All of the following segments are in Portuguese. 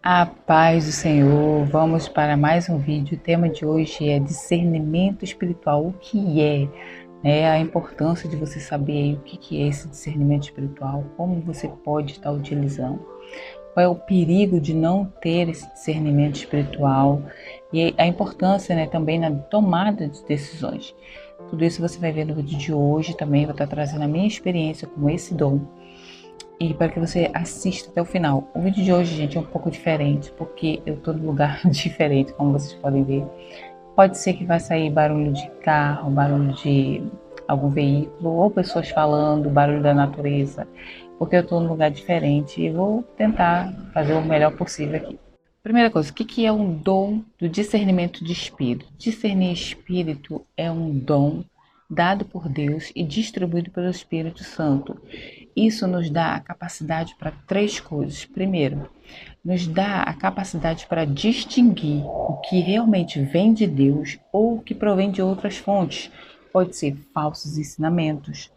A paz do Senhor, vamos para mais um vídeo. O tema de hoje é discernimento espiritual. O que é? A importância de você saber aí o que é esse discernimento espiritual, como você pode estar utilizando, qual é o perigo de não ter esse discernimento espiritual e a importância, também na tomada de decisões. Tudo isso você vai ver no vídeo de hoje. Também vou estar trazendo a minha experiência com esse dom e para que você assista até o final. O vídeo de hoje, gente, é um pouco diferente, porque eu estou num lugar diferente, como vocês podem ver. Pode ser que vai sair barulho de carro, barulho de algum veículo, ou pessoas falando, barulho da natureza, porque eu estou num lugar diferente e vou tentar fazer o melhor possível aqui. Primeira coisa, o que é um dom do discernimento de espírito? Discernir espírito é um dom dado por Deus e distribuído pelo Espírito Santo. Isso nos dá a capacidade para três coisas. Primeiro, nos dá a capacidade para distinguir o que realmente vem de Deus ou o que provém de outras fontes. Pode ser falsos ensinamentos,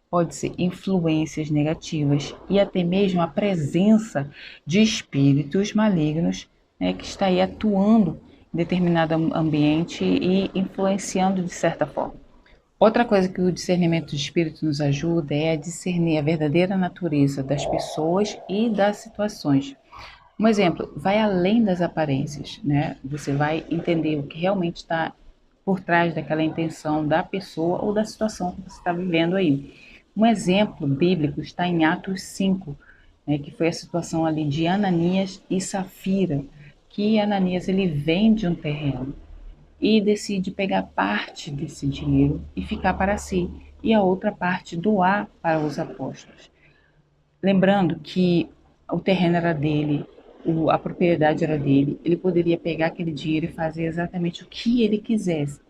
pode ser influências negativas e até mesmo a presença de espíritos malignos, que está aí atuando em determinado ambiente e influenciando de certa forma. Outra coisa que o discernimento de espírito nos ajuda é a discernir a verdadeira natureza das pessoas e das situações. Um exemplo, vai além das aparências, né? Você vai entender o que realmente está por trás daquela intenção da pessoa ou da situação que você está vivendo aí. Um exemplo bíblico está em Atos 5, que foi a situação ali de Ananias e Safira, que Ananias ele vende um terreno e decide pegar parte desse dinheiro e ficar para si, e a outra parte doar para os apóstolos. Lembrando que o terreno era dele, a propriedade era dele, ele poderia pegar aquele dinheiro e fazer exatamente o que ele quisesse.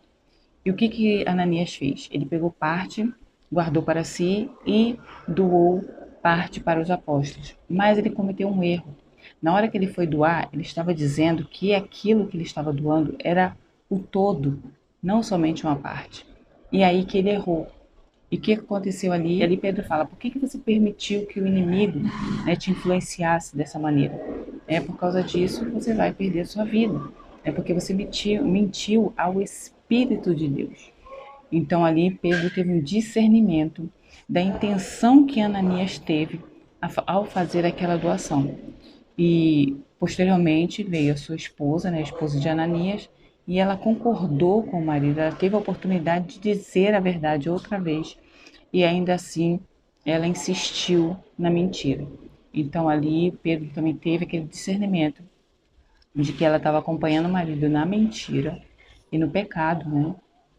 E o que Ananias fez? Ele pegou parte, guardou para si e doou parte para os apóstolos. Mas ele cometeu um erro. Na hora que ele foi doar, ele estava dizendo que aquilo que ele estava doando era o todo, não somente uma parte. E aí que ele errou. E o que aconteceu ali? E ali Pedro fala: por que você permitiu que o inimigo, te influenciasse dessa maneira? Por causa disso você vai perder a sua vida. É porque você mentiu ao Espírito de Deus. Então ali Pedro teve um discernimento da intenção que Ananias teve ao fazer aquela doação. E posteriormente veio a sua esposa, a esposa de Ananias, e ela concordou com o marido, ela teve a oportunidade de dizer a verdade outra vez, e ainda assim ela insistiu na mentira. Então ali Pedro também teve aquele discernimento de que ela estava acompanhando o marido na mentira e no pecado, né?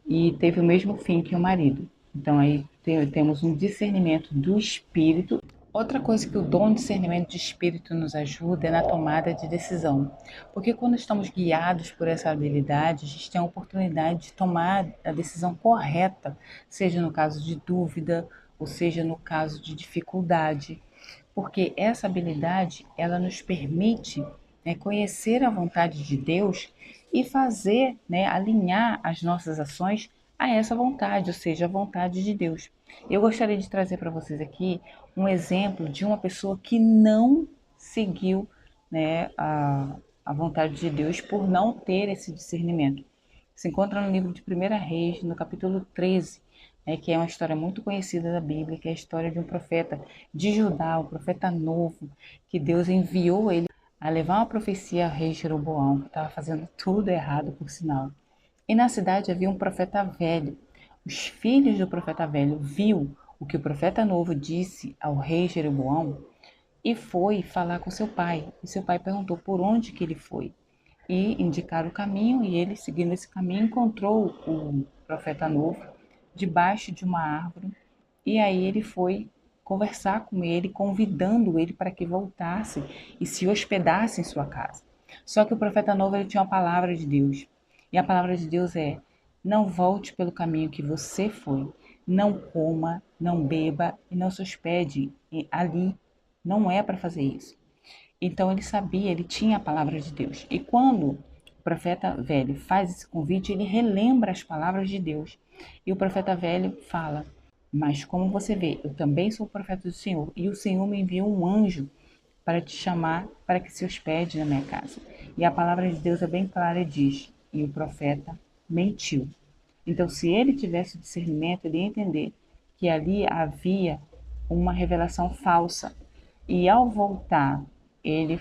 E teve o mesmo fim que o marido. Então aí temos um discernimento do espírito. Outra coisa que o dom de discernimento de espírito nos ajuda é na tomada de decisão. Porque quando estamos guiados por essa habilidade, a gente tem a oportunidade de tomar a decisão correta, seja no caso de dúvida, ou seja no caso de dificuldade. Porque essa habilidade, ela nos permite, conhecer a vontade de Deus e fazer, alinhar as nossas ações a essa vontade, ou seja, a vontade de Deus. Eu gostaria de trazer para vocês aqui um exemplo de uma pessoa que não seguiu, a vontade de Deus por não ter esse discernimento. Se encontra no livro de 1 Reis, no capítulo 13, que é uma história muito conhecida da Bíblia, que é a história de um profeta de Judá, um profeta novo, que Deus enviou ele a levar uma profecia ao rei Jeroboão, que estava fazendo tudo errado, por sinal. E na cidade havia um profeta velho. Os filhos do profeta velho viu o que o profeta novo disse ao rei Jeroboão e foi falar com seu pai. E seu pai perguntou por onde que ele foi. E indicaram o caminho, e ele, seguindo esse caminho, encontrou o profeta novo debaixo de uma árvore. E aí ele foi conversar com ele, convidando ele para que voltasse e se hospedasse em sua casa. Só que o profeta novo ele tinha uma palavra de Deus. E a palavra de Deus é: não volte pelo caminho que você foi. Não coma, não beba e não se hospede ali. Não é para fazer isso. Então ele sabia, ele tinha a palavra de Deus. E quando o profeta velho faz esse convite, ele relembra as palavras de Deus. E o profeta velho fala: mas como você vê, eu também sou o profeta do Senhor, e o Senhor me enviou um anjo para te chamar para que se hospede na minha casa. E a palavra de Deus é bem clara e diz, e o profeta mentiu. Então, se ele tivesse discernimento, ele ia entender que ali havia uma revelação falsa. E ao voltar, ele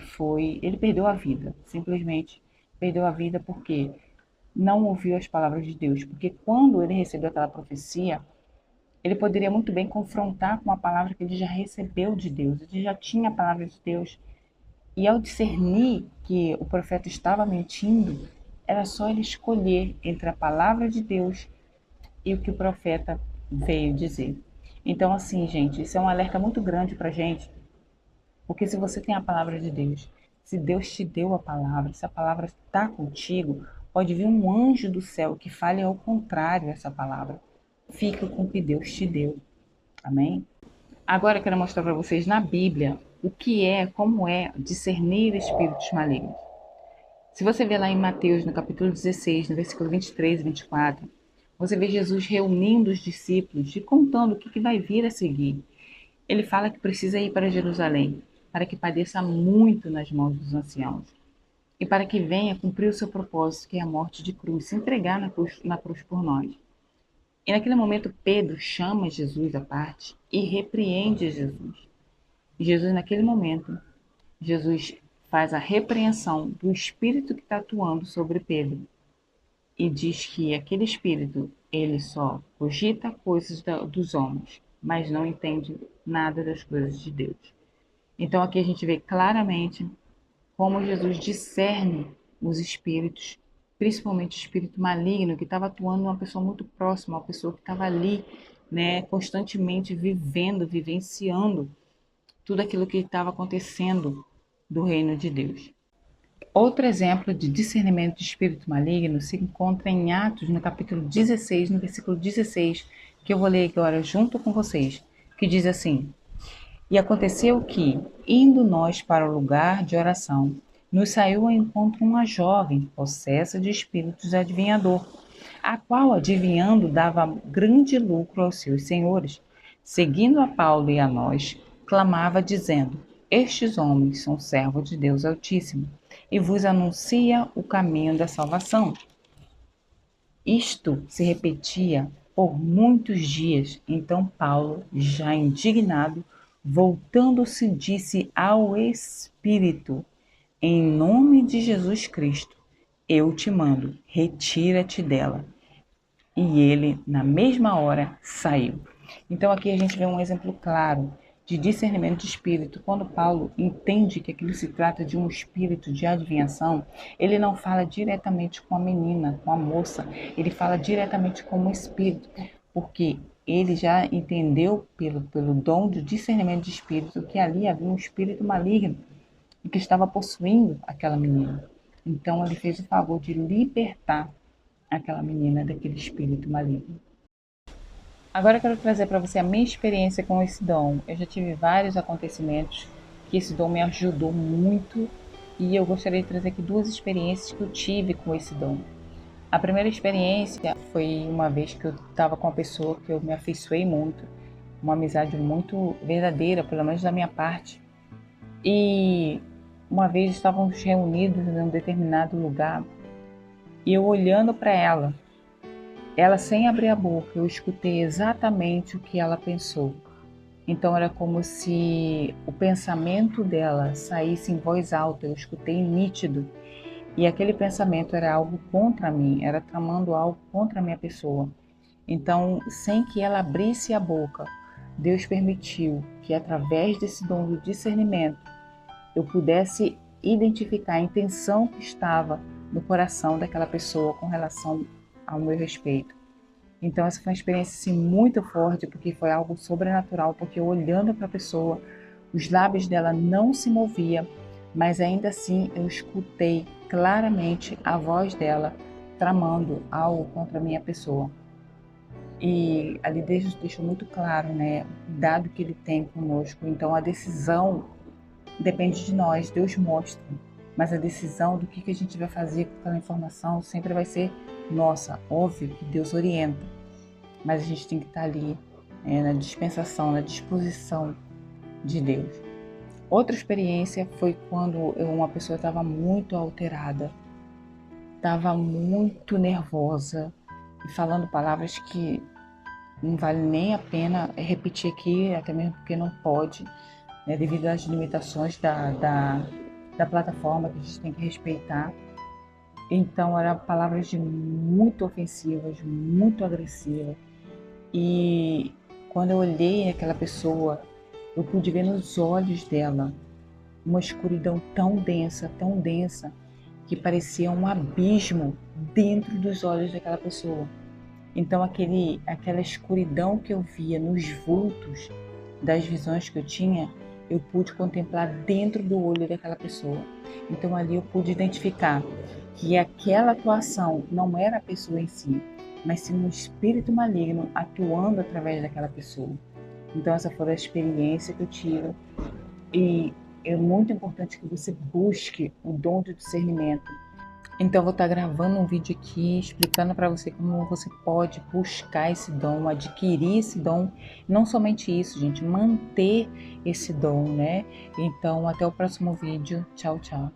perdeu a vida, simplesmente perdeu a vida porque não ouviu as palavras de Deus. Porque quando ele recebeu aquela profecia, ele poderia muito bem confrontar com a palavra que ele já recebeu de Deus, ele já tinha a palavra de Deus. E ao discernir que o profeta estava mentindo, era só ele escolher entre a palavra de Deus e o que o profeta veio dizer. Então, assim, gente, isso é um alerta muito grande para a gente, porque se você tem a palavra de Deus, se Deus te deu a palavra, se a palavra está contigo, pode vir um anjo do céu que fale ao contrário essa palavra. Fica com o que Deus te deu. Amém? Agora eu quero mostrar para vocês na Bíblia o que é, como é discernir espíritos malignos. Se você ver lá em Mateus, no capítulo 16, no versículo 23 e 24, você vê Jesus reunindo os discípulos e contando o que vai vir a seguir. Ele fala que precisa ir para Jerusalém, para que padeça muito nas mãos dos anciãos, e para que venha cumprir o seu propósito, que é a morte de cruz, se entregar na cruz por nós. E naquele momento Pedro chama Jesus à parte e repreende Jesus. E Jesus, naquele momento, Jesus faz a repreensão do espírito que está atuando sobre Pedro e diz que aquele espírito, ele só cogita coisas dos homens, mas não entende nada das coisas de Deus. Então aqui a gente vê claramente como Jesus discerne os espíritos, principalmente o espírito maligno que estava atuando numa pessoa muito próxima, uma pessoa que estava ali, né, constantemente vivendo, vivenciando tudo aquilo que estava acontecendo do reino de Deus. Outro exemplo de discernimento de espírito maligno se encontra em Atos, no capítulo 16, no versículo 16, que eu vou ler agora junto com vocês, que diz assim: E aconteceu que, indo nós para o lugar de oração, nos saiu ao encontro uma jovem, possessa de espíritos adivinhador, a qual, adivinhando, dava grande lucro aos seus senhores. Seguindo a Paulo e a nós, clamava, dizendo: Estes homens são servos de Deus Altíssimo, e vos anuncia o caminho da salvação. Isto se repetia por muitos dias. Então Paulo, já indignado, voltando-se, disse ao Espírito: Em nome de Jesus Cristo, eu te mando, retira-te dela. E ele, na mesma hora, saiu. Então aqui a gente vê um exemplo claro de discernimento de espírito. Quando Paulo entende que aquilo se trata de um espírito de adivinhação, ele não fala diretamente com a menina, com a moça, ele fala diretamente com o espírito, porque ele já entendeu pelo dom de discernimento de espírito que ali havia um espírito maligno e que estava possuindo aquela menina. Então ele fez o favor de libertar aquela menina daquele espírito maligno. Agora eu quero trazer para você a minha experiência com esse dom. Eu já tive vários acontecimentos que esse dom me ajudou muito e eu gostaria de trazer aqui duas experiências que eu tive com esse dom. A primeira experiência foi uma vez que eu estava com uma pessoa que eu me afeiçoei muito, uma amizade muito verdadeira, pelo menos da minha parte. E uma vez estávamos reunidos em um determinado lugar e eu olhando para ela sem abrir a boca, eu escutei exatamente o que ela pensou. Então era como se o pensamento dela saísse em voz alta, eu escutei nítido. E aquele pensamento era algo contra mim, era tramando algo contra a minha pessoa. Então, sem que ela abrisse a boca, Deus permitiu que através desse dom do discernimento, eu pudesse identificar a intenção que estava no coração daquela pessoa com relação ao meu respeito. Então essa foi uma experiência assim, muito forte, porque foi algo sobrenatural, porque eu olhando para a pessoa, os lábios dela não se moviam, mas ainda assim eu escutei claramente a voz dela tramando algo contra a minha pessoa. E ali Deus deixou muito claro, né, o cuidado que ele tem conosco. Então a decisão depende de nós, Deus mostra, mas a decisão do que a gente vai fazer com aquela informação sempre vai ser nossa. Óbvio que Deus orienta, mas a gente tem que estar ali na dispensação, na disposição de Deus. Outra experiência foi quando uma pessoa estava muito alterada, estava muito nervosa e falando palavras que não vale nem a pena repetir aqui, até mesmo porque não pode, né, devido às limitações da plataforma que a gente tem que respeitar. Então, eram palavras muito ofensivas, muito agressivas. E quando eu olhei aquela pessoa, eu pude ver nos olhos dela uma escuridão tão densa, que parecia um abismo dentro dos olhos daquela pessoa. Então, aquela escuridão que eu via nos vultos das visões que eu tinha, eu pude contemplar dentro do olho daquela pessoa. Então, ali eu pude identificar que aquela atuação não era a pessoa em si, mas sim um espírito maligno atuando através daquela pessoa. Então, essa foi a experiência que eu tive. E é muito importante que você busque o dom de discernimento. Então, eu vou estar gravando um vídeo aqui explicando para você como você pode buscar esse dom, adquirir esse dom. Não somente isso, gente, manter esse dom, né? Então, até o próximo vídeo. Tchau, tchau.